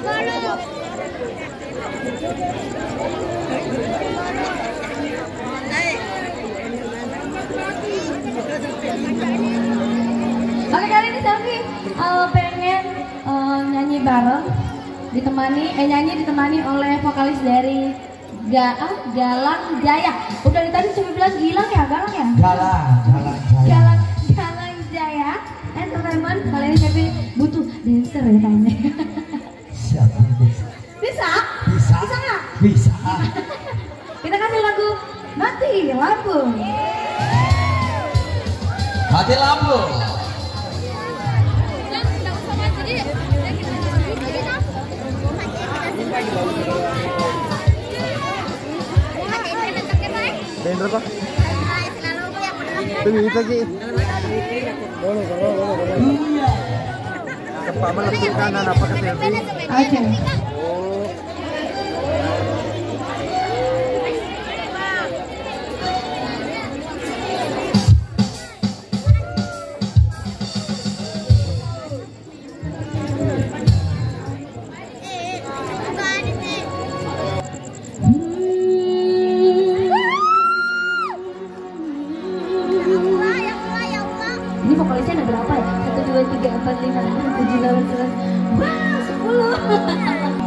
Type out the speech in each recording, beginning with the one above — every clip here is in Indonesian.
Oke, kali ini Selvi pengen nyanyi bareng, ditemani oleh vokalis dari Galang Jaya. Udah tadi cuma bilang Gilang ya, Galang ya? Galang Jaya Entertainment. Kali ini Selvi butuh dancer ya kayaknya. Siapa bisa? Bisa? Bisa. Bisa nggak? Bisa. Kita kasih lagu Mati Lampu. Mati lampu. Bener pak? Bisa sih. Boleh. Cepat melepuk kanan apa ke Selvi? Oke. Ini vokalisnya ada berapa ya? 1, 2, 3, 4, 5, 6, 7, 8, 9, 10. Wah, 10.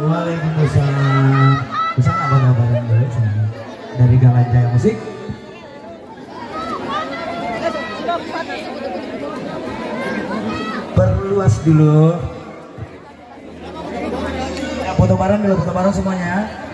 Waalaikumsalam. Bisa nggak bareng dulu sama dari Galan Jaya Musik? Perluas dulu. Ya, foto bareng dulu, foto bareng semuanya.